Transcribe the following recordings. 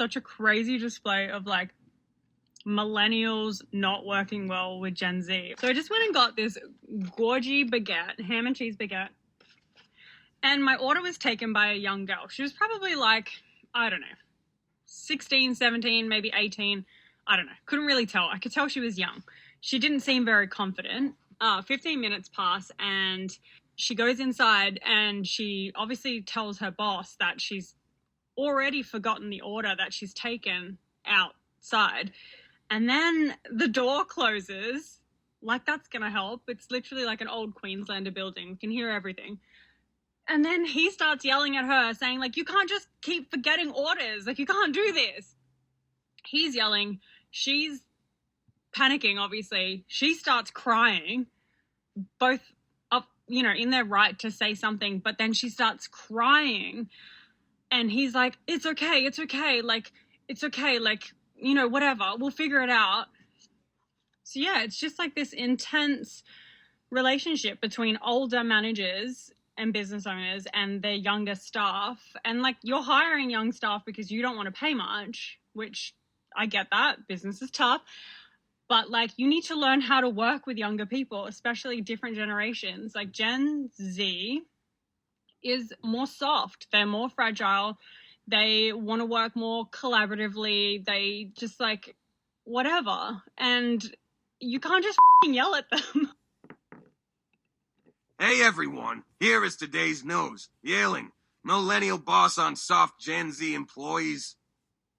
such a crazy display of like millennials not working well with Gen Z. So I just went and got this gorgy baguette, ham and cheese baguette. And my order was taken by a young girl. She was probably like, I don't know, 16, 17, maybe 18. I don't know. Couldn't really tell. I could tell she was young. She didn't seem very confident. 15 minutes pass and she goes inside and she obviously tells her boss that she's already forgotten the order that she's taken outside. And then the door closes. Like that's going to help. It's literally like an old Queenslander building. You can hear everything. And then he starts yelling at her saying like, you can't just keep forgetting orders. Like you can't do this. He's yelling. She's panicking, obviously. She starts crying, both up, you know, in their right to say something, but then she starts crying and he's like, it's okay. Like, it's okay. Like, you know, whatever, we'll figure it out. So yeah, it's just like this intense relationship between older managers and business owners and their younger staff. And like, you're hiring young staff because you don't want to pay much, which I get that. Business is tough. But like, you need to learn how to work with younger people, especially different generations. Like Gen Z is more soft. They're more fragile. They want to work more collaboratively. They just like, whatever. And you can't just yell at them. Hey everyone, here is today's news. Yelling. Millennial boss on soft Gen Z employees.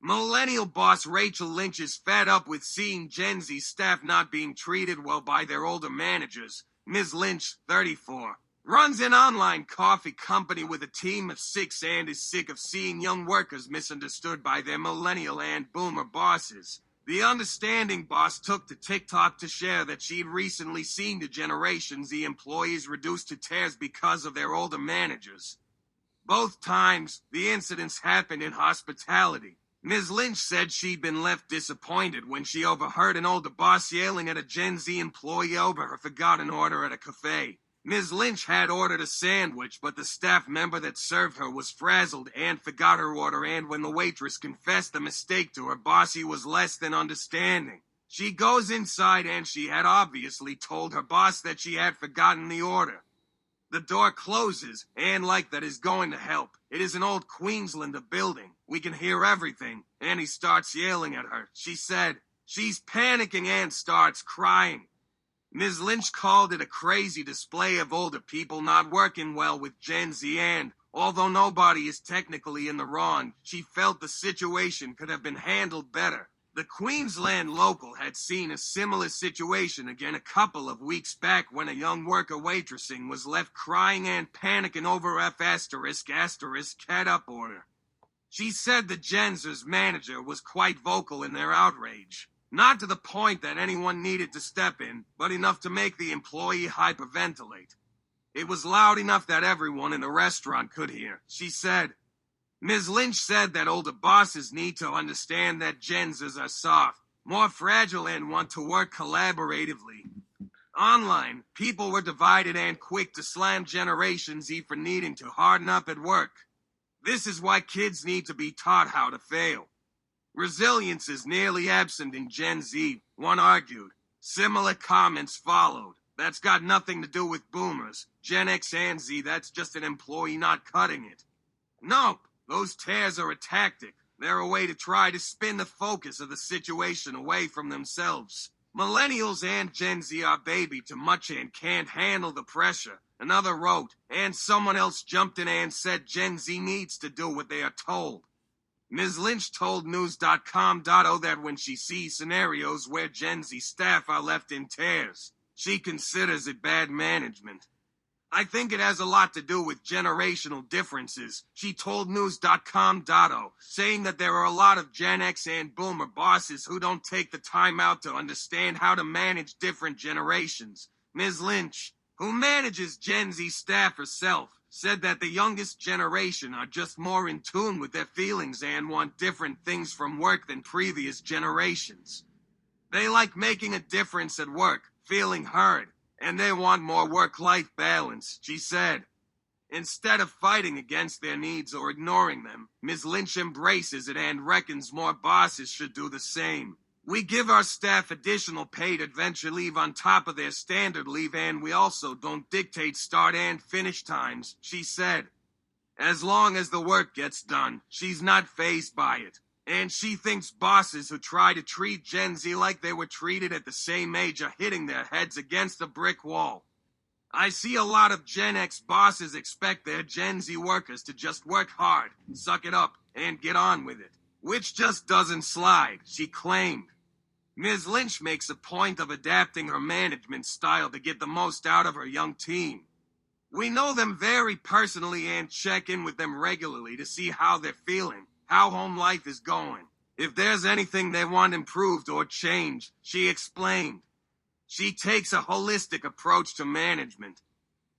Millennial boss Rachel Lynch is fed up with seeing Gen Z staff not being treated well by their older managers. Ms. Lynch, 34, runs an online coffee company with a team of 6 and is sick of seeing young workers misunderstood by their millennial and boomer bosses. The understanding boss took to TikTok to share that she'd recently seen the Generation Z employees reduced to tears because of their older managers. Both times, the incidents happened in hospitality. Ms. Lynch said she'd been left disappointed when she overheard an older boss yelling at a Gen Z employee over her forgotten order at a cafe. Ms. Lynch had ordered a sandwich, but the staff member that served her was frazzled and forgot her order, and when the waitress confessed the mistake to her boss, he was less than understanding. She goes inside and she had obviously told her boss that she had forgotten the order. The door closes, and like that is going to help. It is an old Queenslander building. We can hear everything. And he starts yelling at her. She said, she's panicking and starts crying. Ms. Lynch called it a crazy display of older people not working well with Gen Z, and although nobody is technically in the wrong, she felt the situation could have been handled better. The Queensland local had seen a similar situation again a couple of weeks back when a young worker waitressing was left crying and panicking over F*** cat up order. She said the Gen Z's manager was quite vocal in their outrage. Not to the point that anyone needed to step in, but enough to make the employee hyperventilate. It was loud enough that everyone in the restaurant could hear. She said, Ms. Lynch said that older bosses need to understand that Gen Zers are soft, more fragile, and want to work collaboratively. Online, people were divided and quick to slam Generation Z for needing to harden up at work. This is why kids need to be taught how to fail. Resilience is nearly absent in Gen Z, one argued. Similar comments followed. That's got nothing to do with boomers. Gen X and Z, that's just an employee not cutting it. Nope. Those tears are a tactic. They're a way to try to spin the focus of the situation away from themselves. Millennials and Gen Z are baby too much and can't handle the pressure. Another wrote, and someone else jumped in and said Gen Z needs to do what they are told. Ms. Lynch told News.com.o that when she sees scenarios where Gen Z staff are left in tears, she considers it bad management. I think it has a lot to do with generational differences, she told News.com.o, saying that there are a lot of Gen X and Boomer bosses who don't take the time out to understand how to manage different generations. Ms. Lynch, who manages Gen Z staff herself, said that the youngest generation are just more in tune with their feelings and want different things from work than previous generations. They like making a difference at work, feeling heard, and they want more work-life balance, she said. Instead of fighting against their needs or ignoring them, Ms. Lynch embraces it and reckons more bosses should do the same. We give our staff additional paid adventure leave on top of their standard leave, and we also don't dictate start and finish times, she said. As long as the work gets done, she's not fazed by it. And she thinks bosses who try to treat Gen Z like they were treated at the same age are hitting their heads against a brick wall. I see a lot of Gen X bosses expect their Gen Z workers to just work hard, suck it up, and get on with it. Which just doesn't slide, she claimed. Ms. Lynch makes a point of adapting her management style to get the most out of her young team. We know them very personally and check in with them regularly to see how they're feeling, how home life is going, if there's anything they want improved or changed, she explained. She takes a holistic approach to management.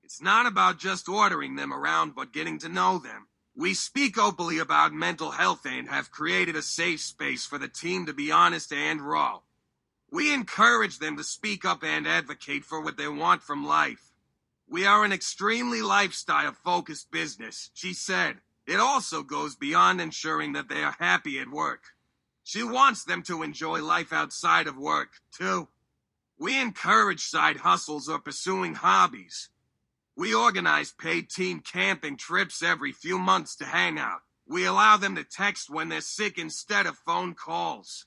It's not about just ordering them around, but getting to know them. We speak openly about mental health and have created a safe space for the team to be honest and raw. We encourage them to speak up and advocate for what they want from life. We are an extremely lifestyle-focused business, she said. It also goes beyond ensuring that they are happy at work. She wants them to enjoy life outside of work, too. We encourage side hustles or pursuing hobbies. We organize paid team camping trips every few months to hang out. We allow them to text when they're sick instead of phone calls.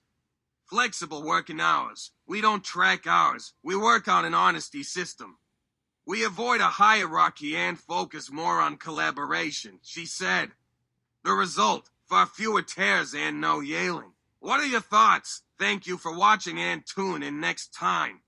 Flexible working hours. We don't track hours. We work on an honesty system. We avoid a hierarchy and focus more on collaboration, she said. The result, far fewer tears and no yelling. What are your thoughts? Thank you for watching and tune in next time.